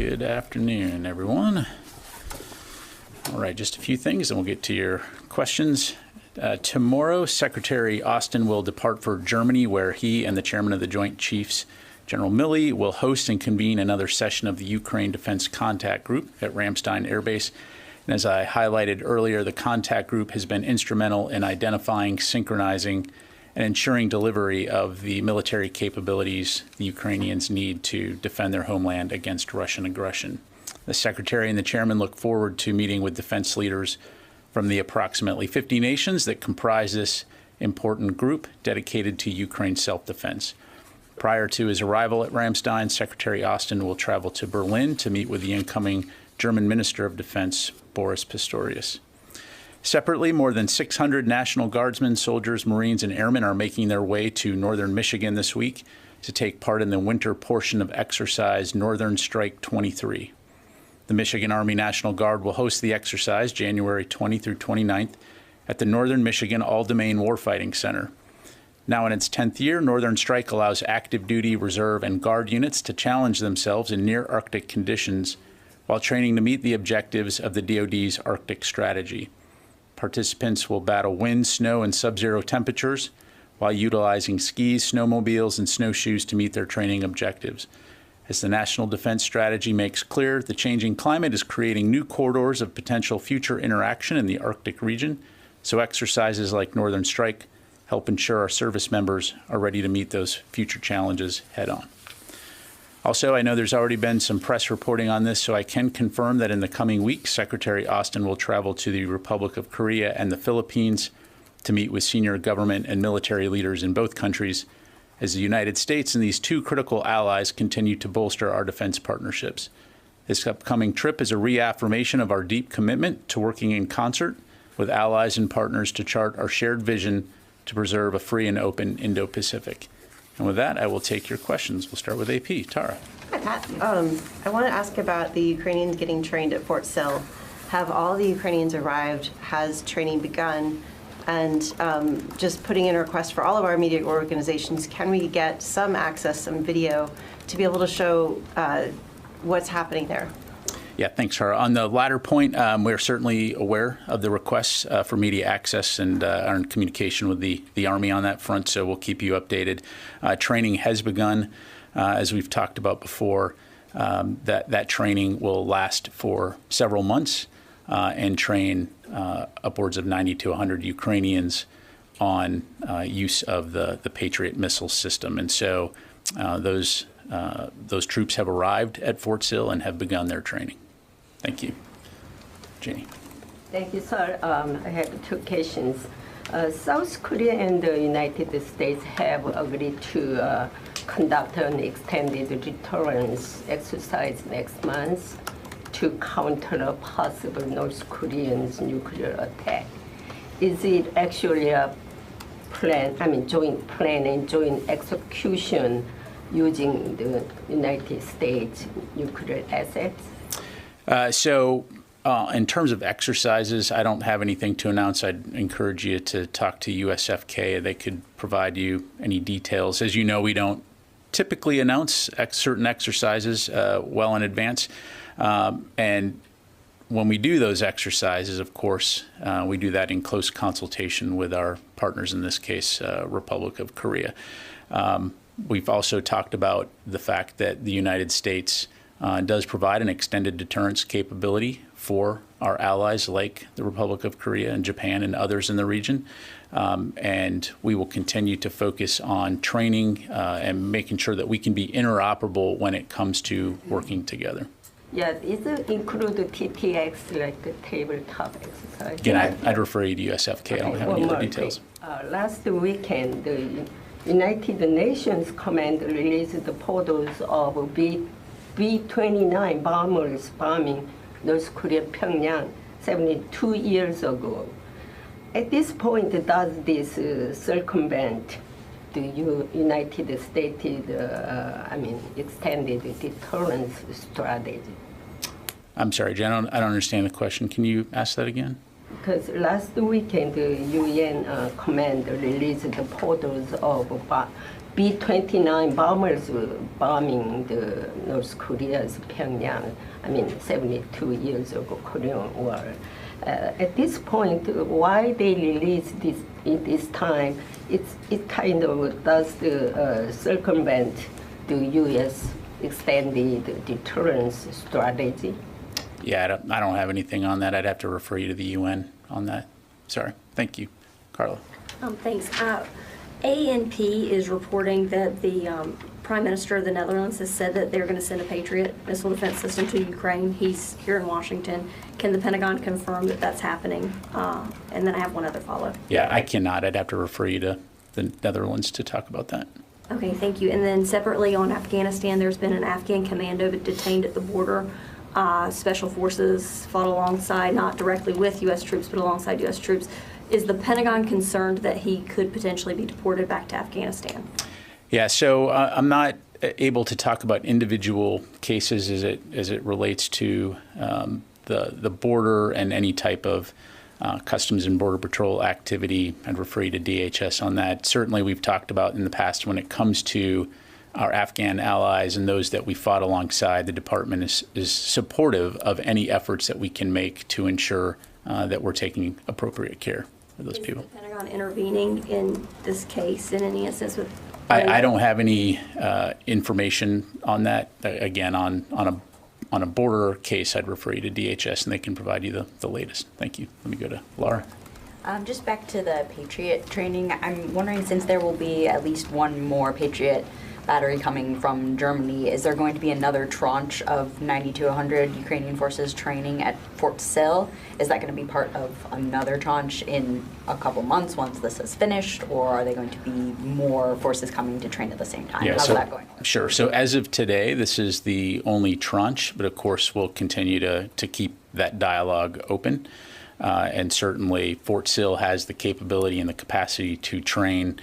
Good afternoon, everyone. All right, just a few things and we'll get to your questions. Tomorrow, Secretary Austin will depart for Germany, where he and the chairman of the Joint Chiefs, General Milley, will host and convene another session of the Ukraine Defense Contact Group at Ramstein Air Base. And as I highlighted earlier, the contact group has been instrumental in identifying, synchronizing, and ensuring delivery of the military capabilities the Ukrainians need to defend their homeland against Russian aggression. The Secretary and the Chairman look forward to meeting with defense leaders from the approximately 50 nations that comprise this important group dedicated to Ukraine self-defense. Prior to his arrival at Ramstein, Secretary Austin will travel to Berlin to meet with the incoming German Minister of Defense, Boris Pistorius. Separately, more than 600 National Guardsmen, soldiers, Marines, and airmen are making their way to northern Michigan this week to take part in the winter portion of exercise Northern Strike 23. The Michigan Army National Guard will host the exercise January 20 through 29th at the Northern Michigan All-Domain Warfighting Center. Now in its 10th year, Northern Strike allows active duty, reserve, and guard units to challenge themselves in near Arctic conditions while training to meet the objectives of the DoD's Arctic strategy. Participants will battle wind, snow, and sub-zero temperatures while utilizing skis, snowmobiles, and snowshoes to meet their training objectives. As the National Defense Strategy makes clear, the changing climate is creating new corridors of potential future interaction in the Arctic region, so exercises like Northern Strike help ensure our service members are ready to meet those future challenges head-on. Also, I know there's already been some press reporting on this, so I can confirm that in the coming weeks, Secretary Austin will travel to the Republic of Korea and the Philippines to meet with senior government and military leaders in both countries as the United States and these two critical allies continue to bolster our defense partnerships. This upcoming trip is a reaffirmation of our deep commitment to working in concert with allies and partners to chart our shared vision to preserve a free and open Indo-Pacific. And with that, I will take your questions. We'll start with AP. Tara. Hi, Pat. I want to ask about the Ukrainians getting trained at Fort Sill. Have all the Ukrainians arrived? Has training begun? And just putting in a request for all of our media organizations, can we get some access, some video, to be able to show what's happening there? Yeah, thanks, Tara. On the latter point, we're certainly aware of the requests for media access and are in communication with the Army on that front, so we'll keep you updated. Training has begun, as we've talked about before. That training will last for several months and train upwards of 90 to 100 Ukrainians on use of the Patriot missile system. And so those troops have arrived at Fort Sill and have begun their training. Thank you. Jenny. Thank you, sir. I have two questions. South Korea and the United States have agreed to conduct an extended deterrence exercise next month to counter a possible North Korean nuclear attack. Is it actually a plan, joint plan and joint execution using the United States nuclear assets? In terms of exercises, I don't have anything to announce. I'd encourage you to talk to USFK. They could provide you any details. As you know, we don't typically announce certain exercises well in advance. And when we do those exercises, of course, we do that in close consultation with our partners, in this case, Republic of Korea. We've also talked about the fact that the United States does provide an extended deterrence capability for our allies like the Republic of Korea and Japan and others in the region. And we will continue to focus on training and making sure that we can be interoperable when it comes to working together. Yeah, does it include the TTX, like the tabletop exercise? Again, I'd refer you to USFK. I don't have any other details. Last weekend, the United Nations Command released the photos of B-29 bombers bombing North Korea Pyongyang 72 years ago. At this point, does this circumvent the United States, extended deterrence strategy? I'm sorry, Jen, I don't understand the question. Can you ask that again? Because last weekend, the UN command released the photos of B-29 bombers were bombing the North Korea's Pyongyang, 72 years ago, Korean War. At this point, why they release this in this time, it kind of does circumvent the U.S. extended deterrence strategy. Yeah, I don't have anything on that. I'd have to refer you to the UN on that. Sorry. Thank you. Carla. Thanks. ANP is reporting that the Prime Minister of the Netherlands has said that they're going to send a Patriot missile defense system to Ukraine. He's here in Washington. Can the Pentagon confirm that that's happening? And then I have one other follow-up. Yeah, I cannot. I'd have to refer you to the Netherlands to talk about that. Okay, thank you. And then separately on Afghanistan, there's been an Afghan commando detained at the border. Special forces fought alongside, not directly with U.S. troops, but alongside U.S. troops. Is the Pentagon concerned that he could potentially be deported back to Afghanistan? Yeah, so I'm not able to talk about individual cases as it relates to the border and any type of Customs and Border Patrol activity. I'd refer you to DHS on that. Certainly, we've talked about in the past when it comes to our Afghan allies and those that we fought alongside, the department is supportive of any efforts that we can make to ensure that we're taking appropriate care for those people. Is the Pentagon intervening in this case in any instance with? I don't have any information on that. Again, on a border case, I'd refer you to DHS, and they can provide you the latest. Thank you. Let me go to Laura. Just back to the Patriot training, I'm wondering, since there will be at least one more Patriot battery coming from Germany, is there going to be another tranche of 90 to 100 Ukrainian forces training at Fort Sill? Is that going to be part of another tranche in a couple months once this is finished, or are they going to be more forces coming to train at the same time? How's that going? Sure. So as of today, this is the only tranche, but of course we'll continue to keep that dialogue open. And certainly Fort Sill has the capability and the capacity to train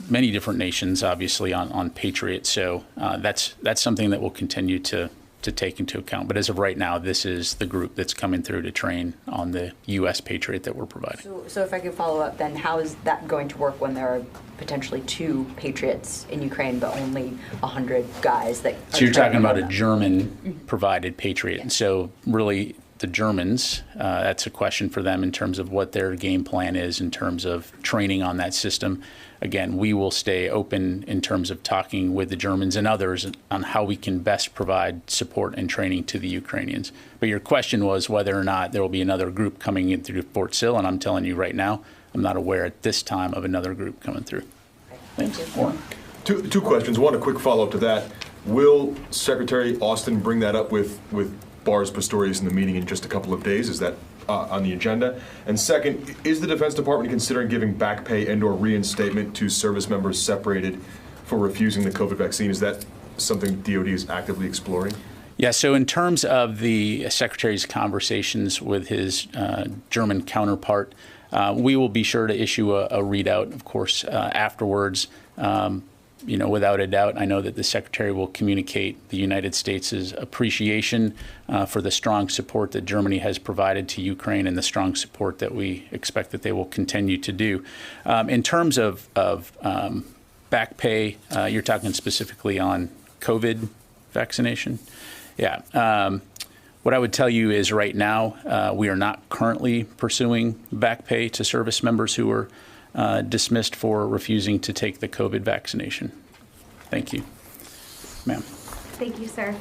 many different nations, obviously, on Patriot. So that's something that we'll continue to take into account. But as of right now, this is the group that's coming through to train on the U.S. Patriot that we're providing. So if I could follow up, then how is that going to work when there are potentially 2 Patriots in Ukraine, but only 100 guys that are So you're talking about a them? German-provided Patriot. Yeah. And so really the Germans, that's a question for them in terms of what their game plan is in terms of training on that system. Again, we will stay open in terms of talking with the Germans and others on how we can best provide support and training to the Ukrainians. But your question was whether or not there will be another group coming in through Fort Sill, and I'm telling you right now, I'm not aware at this time of another group coming through. Thank you. Warren? Two questions. One, a quick follow-up to that. Will Secretary Austin bring that up with Boris Pistorius in the meeting in just a couple of days? Is that on the agenda? And second, is the Defense Department considering giving back pay and/or reinstatement to service members separated for refusing the COVID vaccine? Is that something DoD is actively exploring? Yeah, so in terms of the Secretary's conversations with his German counterpart, we will be sure to issue a readout, of course, afterwards. Without a doubt, I know that the Secretary will communicate the United States' appreciation for the strong support that Germany has provided to Ukraine and the strong support that we expect that they will continue to do. In terms of back pay, you're talking specifically on COVID vaccination? Yeah. What I would tell you is right now, we are not currently pursuing back pay to service members who are dismissed for refusing to take the COVID vaccination. Thank you. Ma'am. Thank you, sir.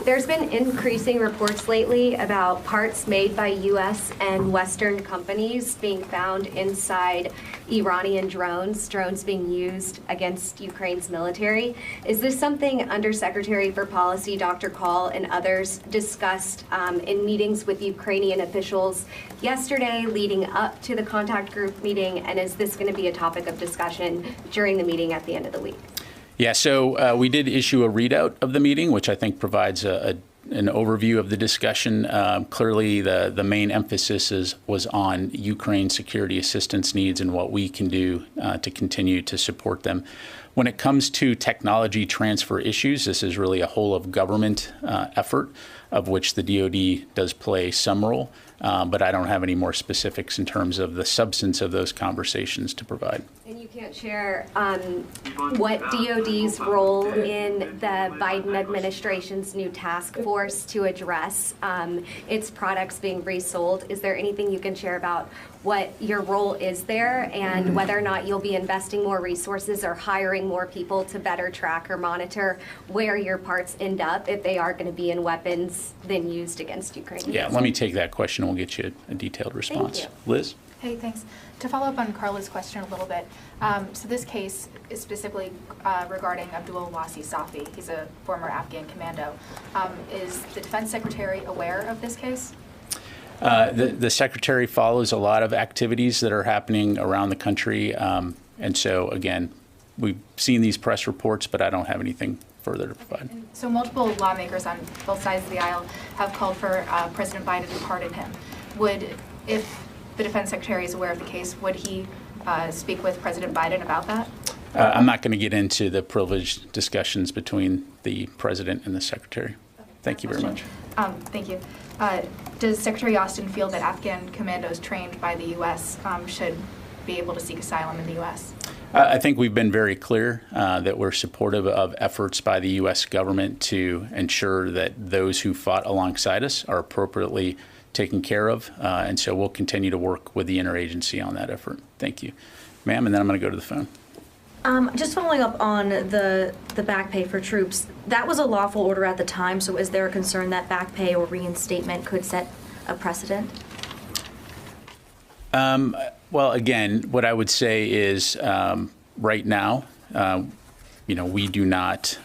There's been increasing reports lately about parts made by U.S. and Western companies being found inside Iranian drones being used against Ukraine's military. Is this something Undersecretary for Policy Dr. Call and others discussed in meetings with Ukrainian officials yesterday leading up to the contact group meeting, and is this going to be a topic of discussion during the meeting at the end of the week? Yeah, so we did issue a readout of the meeting, which I think provides an overview of the discussion. Clearly, the main emphasis was on Ukraine security assistance needs and what we can do to continue to support them. When it comes to technology transfer issues, this is really a whole of government effort, of which the DoD does play some role, but I don't have any more specifics in terms of the substance of those conversations to provide. And you can't share what DoD's role in the Biden administration's new task force to address its products being resold. Is there anything you can share about what your role is there and whether or not you'll be investing more resources or hiring more people to better track or monitor where your parts end up if they are going to be in weapons then used against Ukraine? Yeah, let me take that question and we'll get you a detailed response. Thank Liz? Hey, thanks. To follow up on Carla's question a little bit, so this case is specifically regarding Abdul Wasi Safi. He's a former Afghan commando. Is the Defense Secretary aware of this case? The Secretary follows a lot of activities that are happening around the country. And so, again, we've seen these press reports, but I don't have anything further to provide. So multiple lawmakers on both sides of the aisle have called for President Biden to pardon him. If the Defense Secretary is aware of the case, would he speak with President Biden about that? I'm not going to get into the privileged discussions between the President and the Secretary. Thank you very much. Thank you. Does Secretary Austin feel that Afghan commandos trained by the U.S. Should be able to seek asylum in the U.S.? I think we've been very clear that we're supportive of efforts by the U.S. government to ensure that those who fought alongside us are appropriately taken care of. And so we'll continue to work with the interagency on that effort. Thank you. Ma'am, and then I'm going to go to the phone. Just following up on the back pay for troops, that was a lawful order at the time, so is there a concern that back pay or reinstatement could set a precedent? Well, again, what I would say is right now, we do not,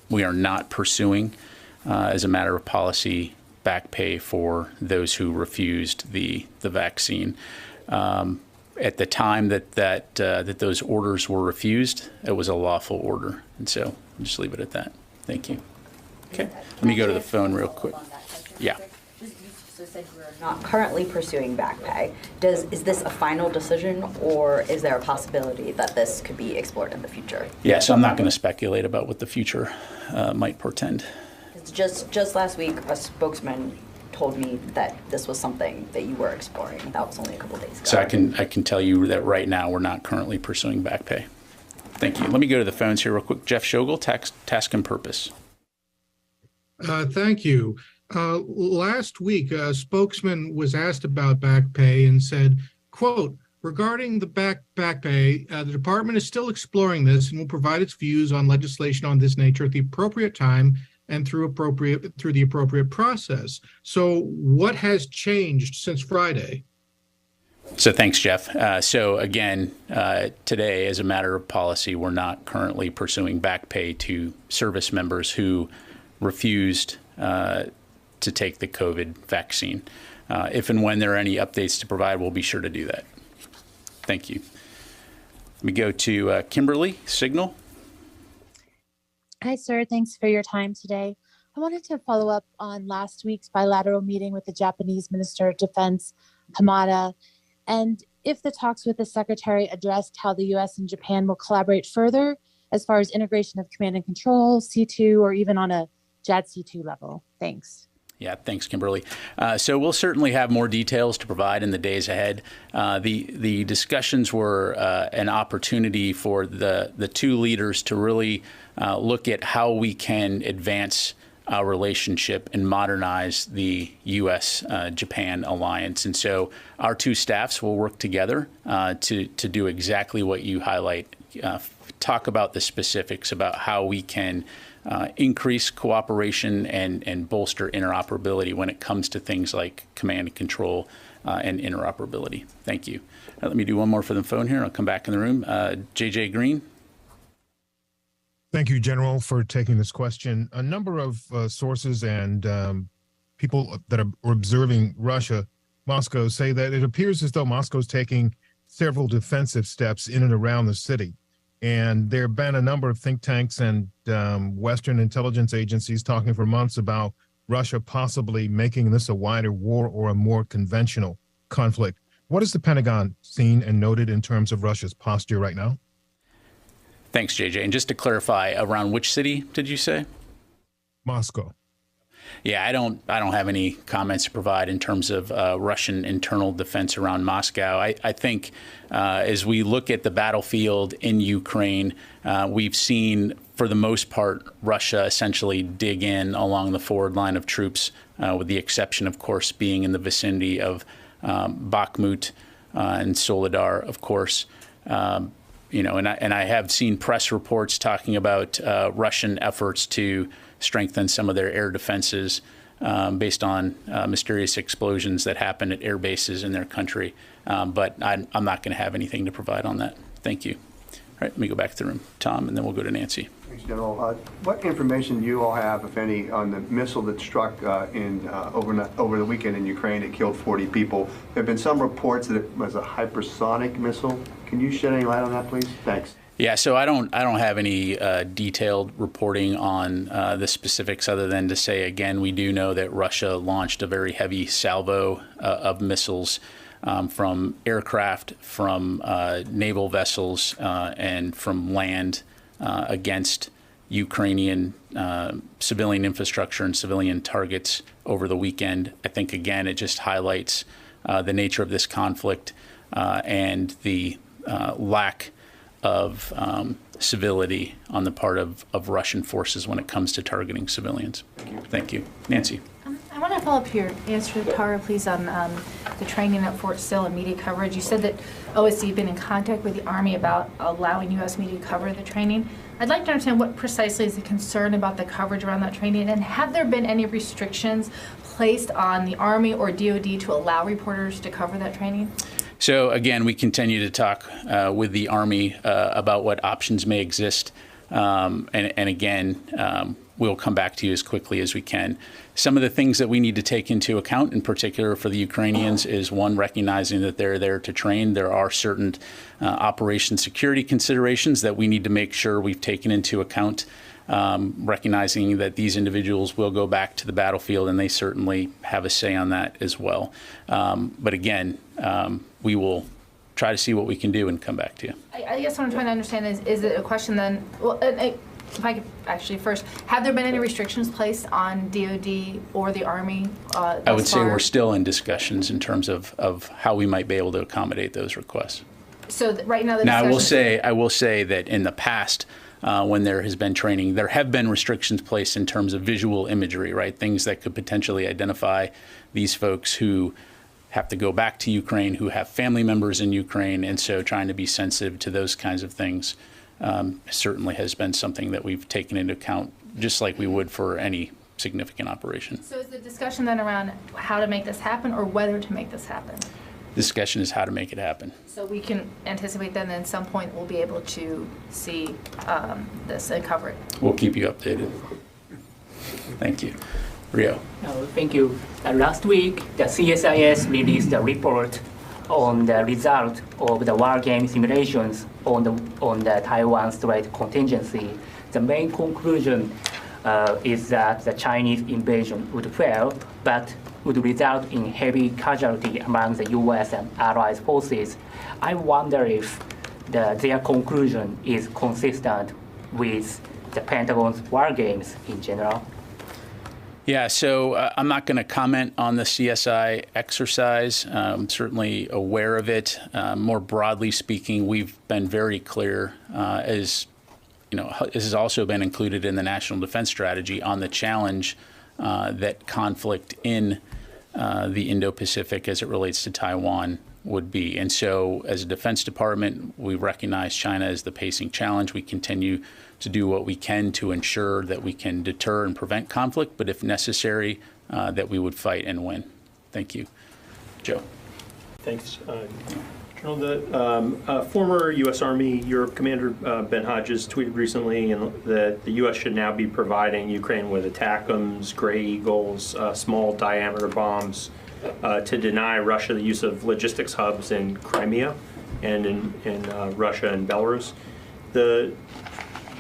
we are not pursuing, as a matter of policy, back pay for those who refused the vaccine. At the time that those orders were refused, it was a lawful order, and so I'll just leave it at that. Thank you. Okay, let me go to the phone real quick. Yeah. So said we're not currently pursuing back pay. Is this a final decision, or is there a possibility that this could be explored in the future? Yeah, so I'm not going to speculate about what the future might portend. Just last week, a spokesman told me that this was something that you were exploring. That was only a couple days ago. So I can tell you that right now we're not currently pursuing back pay. Thank you. Let me go to the phones here real quick. Jeff Schogel, Task and Purpose. Thank you. Last week, a spokesman was asked about back pay and said, quote, regarding the back pay, the department is still exploring this and will provide its views on legislation on this nature at the appropriate time and through the appropriate process. So what has changed since Friday? So thanks, Jeff. So again, today, as a matter of policy, we're not currently pursuing back pay to service members who refused to take the COVID vaccine. If and when there are any updates to provide, we'll be sure to do that. Thank you. Let me go to Kimberly, Signal. Hi, sir. Thanks for your time today. I wanted to follow up on last week's bilateral meeting with the Japanese Minister of Defense, Hamada, and if the talks with the Secretary addressed how the U.S. and Japan will collaborate further as far as integration of command and control, C2, or even on a JADC2 level. Thanks. Yeah, thanks, Kimberly. So we'll certainly have more details to provide in the days ahead. The discussions were an opportunity for the two leaders to really look at how we can advance our relationship and modernize the U.S.-Japan alliance. And so our two staffs will work together to do exactly what you highlight, talk about the specifics about how we can increase cooperation and bolster interoperability when it comes to things like command and control and interoperability. Thank you. Let me do one more for the phone here. I'll come back in the room. JJ Green. Thank you, General, for taking this question. A number of sources and people that are observing Russia, Moscow, say that it appears as though Moscow is taking several defensive steps in and around the city. And there have been a number of think tanks and Western intelligence agencies talking for months about Russia possibly making this a wider war or a more conventional conflict. What has the Pentagon seen and noted in terms of Russia's posture right now? Thanks, JJ. And just to clarify, around which city did you say? Moscow. Yeah, I don't have any comments to provide in terms of Russian internal defense around Moscow. I think as we look at the battlefield in Ukraine, we've seen, for the most part, Russia essentially dig in along the forward line of troops, with the exception, of course, being in the vicinity of Bakhmut and Soledar, of course. And I have seen press reports talking about Russian efforts to strengthen some of their air defenses based on mysterious explosions that happen at air bases in their country. But I'm not going to have anything to provide on that. Thank you. All right, let me go back to the room. Tom, and then we'll go to Nancy. Thanks, General. What information do you all have, if any, on the missile that struck over the weekend in Ukraine that killed 40 people? There have been some reports that it was a hypersonic missile. Can you shed any light on that, please? Thanks. Yeah, so I don't have any detailed reporting on the specifics, other than to say, again, we do know that Russia launched a very heavy salvo of missiles from aircraft, from naval vessels, and from land against Ukrainian civilian infrastructure and civilian targets over the weekend. I think, again, it just highlights the nature of this conflict and the lack of civility on the part of Russian forces when it comes to targeting civilians. Thank you. Nancy. I want to follow up your answer to Tara, please, on the training at Fort Sill and media coverage. You said that OSC had been in contact with the Army about allowing U.S. media to cover the training. I'd like to understand what precisely is the concern about the coverage around that training, and have there been any restrictions placed on the Army or DoD to allow reporters to cover that training? So again, we continue to talk with the Army about what options may exist, and again, we'll come back to you as quickly as we can. Some of the things that we need to take into account, in particular for the Ukrainians, is one, recognizing that they're there to train. There are certain operation security considerations that we need to make sure we've taken into account, recognizing that these individuals will go back to the battlefield, and they certainly have a say on that as well. But again, we will try to see what we can do and come back to you. I guess what I'm trying to understand is it a question then, well, if I could actually first, have there been any restrictions placed on DoD or the Army I would say we're still in discussions in terms of how we might be able to accommodate those requests. So right now, I will say that in the past, when there has been training, there have been restrictions placed in terms of visual imagery, right? Things that could potentially identify these folks who have to go back to Ukraine, who have family members in Ukraine, and so trying to be sensitive to those kinds of things certainly has been something that we've taken into account, just like we would for any significant operation. So is the discussion then around how to make this happen or whether to make this happen? The discussion is how to make it happen. So we can anticipate then at some point we'll be able to see this and cover it. We'll keep you updated. Thank you. Rio. Thank you. Last week, the CSIS released a report on the result of the war game simulations on the Taiwan Strait contingency. The main conclusion is that the Chinese invasion would fail, but would result in heavy casualty among the U.S. and Allied forces. I wonder if their conclusion is consistent with the Pentagon's war games in general. Yeah, so I'm not going to comment on the CSI exercise. I'm certainly aware of it. More broadly speaking, we've been very clear, as you know, this has also been included in the National Defense Strategy, on the challenge that conflict in the Indo-Pacific as it relates to Taiwan would be. And so as a Defense Department, we recognize China as the pacing challenge. We continue to do what we can to ensure that we can deter and prevent conflict, but if necessary, that we would fight and win. Thank you. Joe. Thanks. General, the former U.S. Army Europe Commander Ben Hodges tweeted recently that the U.S. should now be providing Ukraine with ATACMS, Gray Eagles, small diameter bombs to deny Russia the use of logistics hubs in Crimea and in Russia and Belarus. The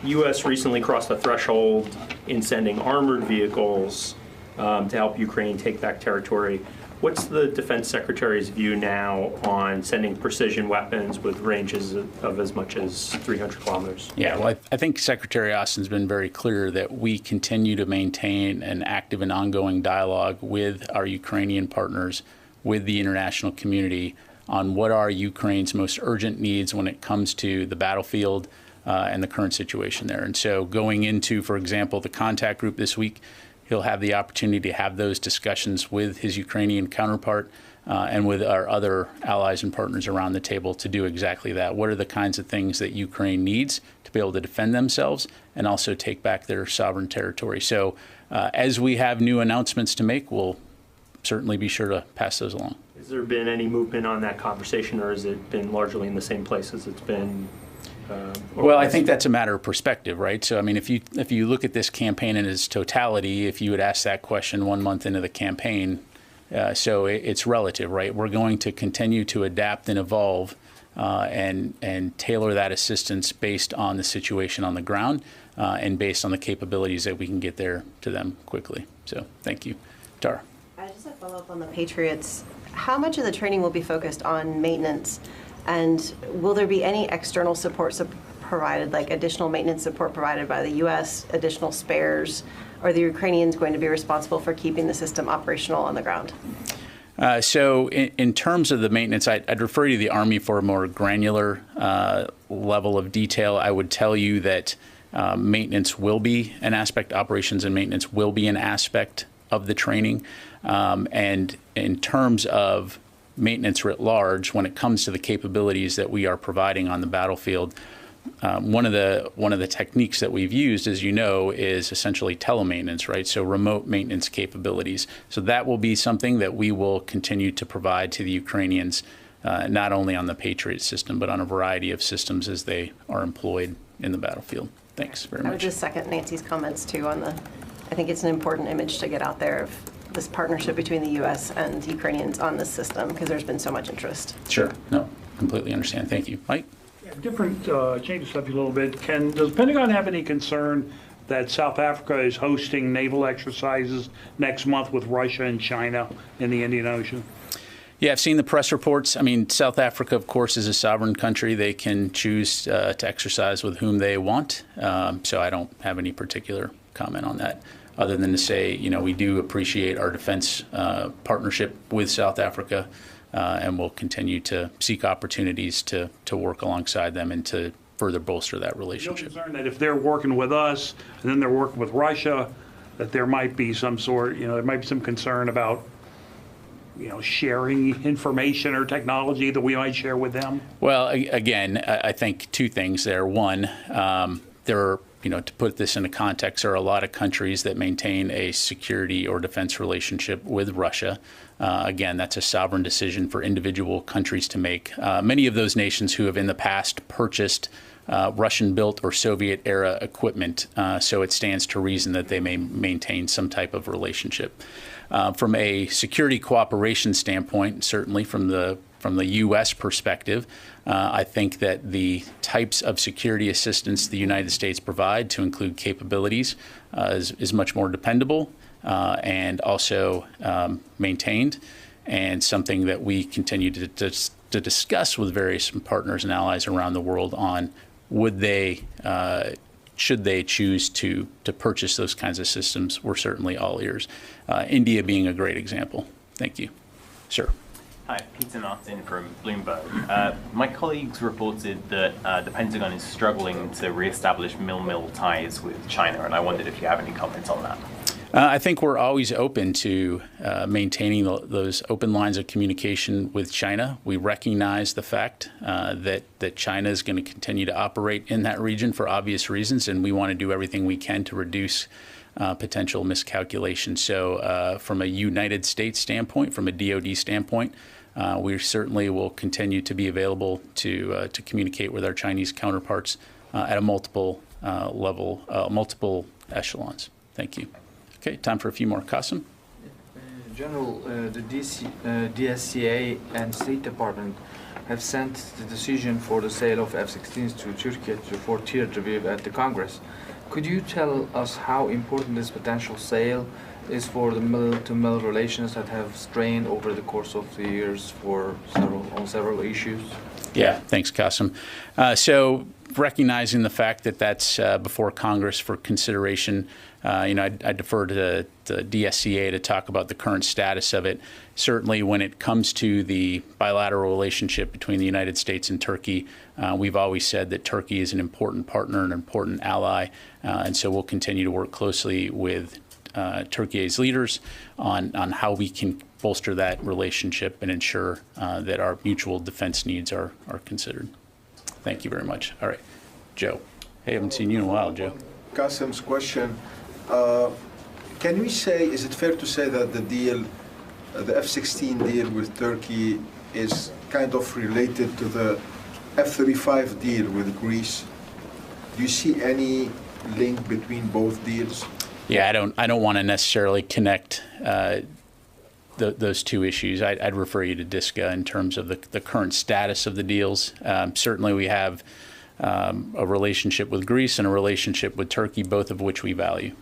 U.S. recently crossed the threshold in sending armored vehicles to help Ukraine take back territory. What's the Defense Secretary's view now on sending precision weapons with ranges of as much as 300 kilometers? Yeah, well, I think Secretary Austin's been very clear that we continue to maintain an active and ongoing dialogue with our Ukrainian partners, with the international community, on what are Ukraine's most urgent needs when it comes to the battlefield and the current situation there. And so going into, for example, the contact group this week, he'll have the opportunity to have those discussions with his Ukrainian counterpart and with our other allies and partners around the table to do exactly that. What are the kinds of things that Ukraine needs to be able to defend themselves and also take back their sovereign territory? So as we have new announcements to make, we'll certainly be sure to pass those along. Has there been any movement on that conversation, or has it been largely in the same place as it's been? Well, I think that's a matter of perspective, right? So, I mean, if you look at this campaign in its totality, if you would ask that question 1 month into the campaign, so it's relative, right? We're going to continue to adapt and evolve and tailor that assistance based on the situation on the ground and based on the capabilities that we can get there to them quickly. So, thank you. Tara. Just a follow-up on the Patriots. How much of the training will be focused on maintenance? And will there be any external support provided, like additional maintenance support provided by the U.S., additional spares? Or are the Ukrainians going to be responsible for keeping the system operational on the ground? So in terms of the maintenance, I'd refer you to the Army for a more granular level of detail. I would tell you that maintenance will be an aspect, operations and maintenance will be an aspect of the training. And in terms of maintenance writ large, when it comes to the capabilities that we are providing on the battlefield, one of the techniques that we've used, as you know, is essentially telemaintenance, right? So remote maintenance capabilities. So that will be something that we will continue to provide to the Ukrainians, not only on the Patriot system, but on a variety of systems as they are employed in the battlefield. Thanks very much. I would just second Nancy's comments too on I think it's an important image to get out there of this partnership between the U.S. and Ukrainians on this system, because there's been so much interest. Sure. No, completely understand. Thank you. Mike? Different, change the subject a little bit. Does the Pentagon have any concern that South Africa is hosting naval exercises next month with Russia and China in the Indian Ocean? Yeah, I've seen the press reports. I mean, South Africa, of course, is a sovereign country. They can choose to exercise with whom they want. So I don't have any particular comment on that, other than to say, you know, we do appreciate our defense partnership with South Africa, and we'll continue to seek opportunities to work alongside them and to further bolster that relationship. You're concerned that if they're working with us and then they're working with Russia, that there might be some sort, there might be some concern about, sharing information or technology that we might share with them? Well, again, I think two things there. One, there are, to put this into context, there are a lot of countries that maintain a security or defense relationship with Russia. Again, that's a sovereign decision for individual countries to make. Many of those nations who have in the past purchased Russian-built or Soviet-era equipment, so it stands to reason that they may maintain some type of relationship. From a security cooperation standpoint, certainly from the U.S. perspective, I think that the types of security assistance the United States provide, to include capabilities, is much more dependable and also maintained, and something that we continue to discuss with various partners and allies around the world on should they choose to purchase those kinds of systems. We're certainly all ears. India being a great example. Thank you. Sir. Hi, Peter Martin from Bloomberg. My colleagues reported that the Pentagon is struggling to reestablish mill-mill ties with China, and I wondered if you have any comments on that. I think we're always open to maintaining those open lines of communication with China. We recognize the fact that China is going to continue to operate in that region for obvious reasons, and we want to do everything we can to reduce potential miscalculation. So from a United States standpoint, from a DoD standpoint, we certainly will continue to be available to communicate with our Chinese counterparts at a multiple echelons. Thank you. Okay, time for a few more. Qasim? General, the DSCA and State Department have sent the decision for the sale of F-16s to Turkey for tiered review at the Congress. Could you tell us how important this potential sale is for the mill-to-mill relations that have strained over the course of the years on several issues. Yeah, thanks, Qasim. So recognizing the fact that that's before Congress for consideration, I defer to the DSCA to talk about the current status of it. Certainly when it comes to the bilateral relationship between the United States and Turkey, we've always said that Turkey is an important partner, an important ally, and so we'll continue to work closely with Turkey's leaders on how we can bolster that relationship and ensure that our mutual defense needs are considered. Thank you very much. All right, Joe. Hey, I haven't seen you in a while, Joe. Qasim's question. Can we say, is it fair to say that the deal, the F-16 deal with Turkey is kind of related to the F-35 deal with Greece? Do you see any link between both deals? Yeah, I don't want to necessarily connect those two issues. I'd refer you to DISCA in terms of the current status of the deals. Certainly we have a relationship with Greece and a relationship with Turkey, both of which we value.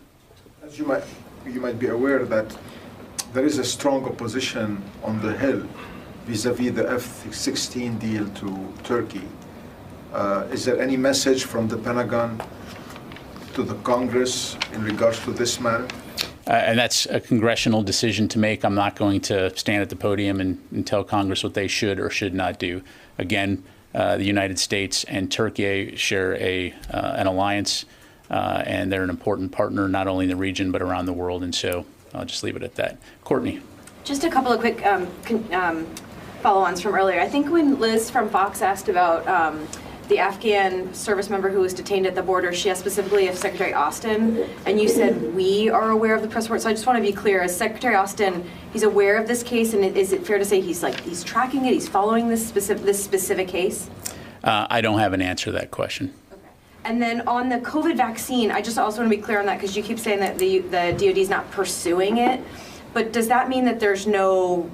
As you might be aware that there is a strong opposition on the Hill vis-a-vis the F-16 deal to Turkey. Is there any message from the Pentagon to the Congress in regards to this matter? And that's a congressional decision to make. I'm not going to stand at the podium and tell Congress what they should or should not do. Again, the United States and Turkey share an alliance, and they're an important partner not only in the region but around the world. And so I'll just leave it at that. Courtney. Just a couple of quick follow-ons from earlier. I think when Liz from Fox asked about the Afghan service member who was detained at the border, she asked specifically if Secretary Austin, and you said we are aware of the press report. So I just want to be clear, as Secretary Austin, he's aware of this case, and is it fair to say he's tracking it, he's following this specific case? I don't have an answer to that question. Okay. And then on the COVID vaccine, I just also want to be clear on that because you keep saying that the DoD is not pursuing it, but does that mean that there's no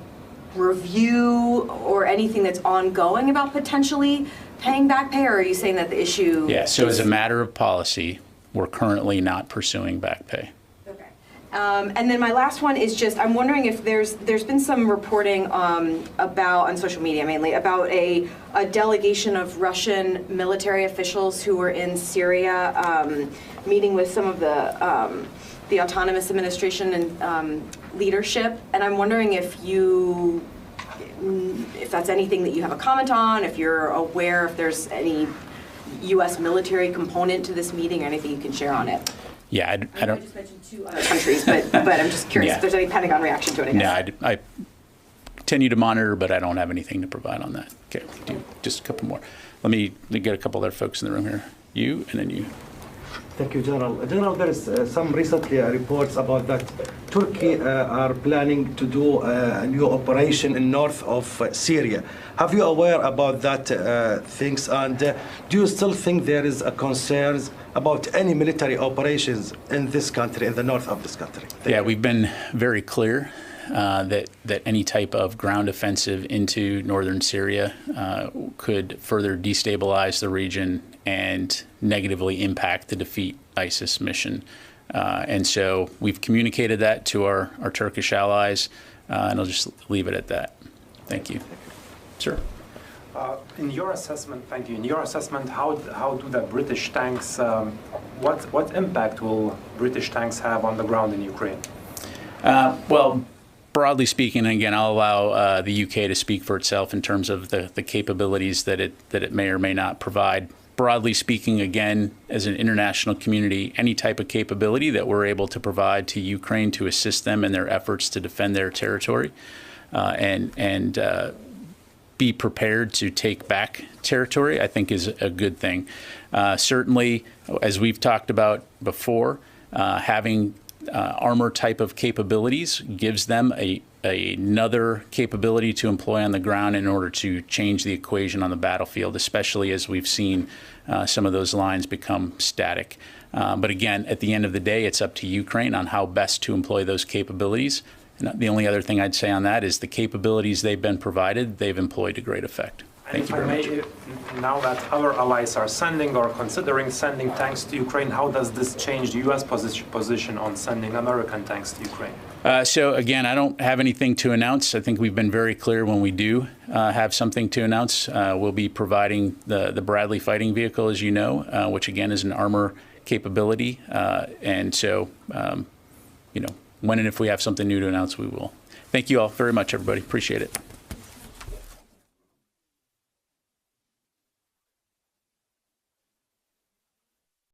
review or anything that's ongoing about potentially paying back pay, or are you saying that the issue... Yeah, so as a matter of policy, we're currently not pursuing back pay. Okay. And then my last one is just, I'm wondering if there's been some reporting about, on social media mainly, about a delegation of Russian military officials who were in Syria meeting with some of the autonomous administration and leadership, and I'm wondering if that's anything that you have a comment on, if you're aware if there's any U.S. military component to this meeting or anything you can share on it. Yeah, I don't... I just mentioned 2 other countries, but I'm just curious if there's any Pentagon reaction to it, I guess. No, I continue to monitor, but I don't have anything to provide on that. Okay, just a couple more. Let me get a couple other folks in the room here. You, and then you. Thank you, General. General, there is some recently reports about that Turkey are planning to do a new operation in north of Syria. Have you aware about that things, and do you still think there is a concerns about any military operations in this country, in the north of this country? We've been very clear that any type of ground offensive into northern Syria could further destabilize the region and negatively impact the defeat ISIS mission. And so we've communicated that to our Turkish allies, and I'll just leave it at that. Thank you. Sir. In your assessment, thank you. In your assessment, how do the British tanks, what impact will British tanks have on the ground in Ukraine? Well, broadly speaking, and again, I'll allow the UK to speak for itself in terms of the capabilities that it may or may not provide. Broadly speaking, again, as an international community, any type of capability that we're able to provide to Ukraine to assist them in their efforts to defend their territory and be prepared to take back territory, I think is a good thing. Certainly, as we've talked about before, having armor type of capabilities gives them another capability to employ on the ground in order to change the equation on the battlefield, especially as we've seen some of those lines become static. But again, at the end of the day, it's up to Ukraine on how best to employ those capabilities. And the only other thing I'd say on that is the capabilities they've been provided, they've employed to great effect. Thank you very much. Now that other allies are sending or considering sending tanks to Ukraine, how does this change the U.S. position on sending American tanks to Ukraine? So again, I don't have anything to announce. I think we've been very clear when we do have something to announce. We'll be providing the Bradley fighting vehicle, as you know, which again is an armor capability. And so, when and if we have something new to announce, we will. Thank you all very much, everybody. Appreciate it.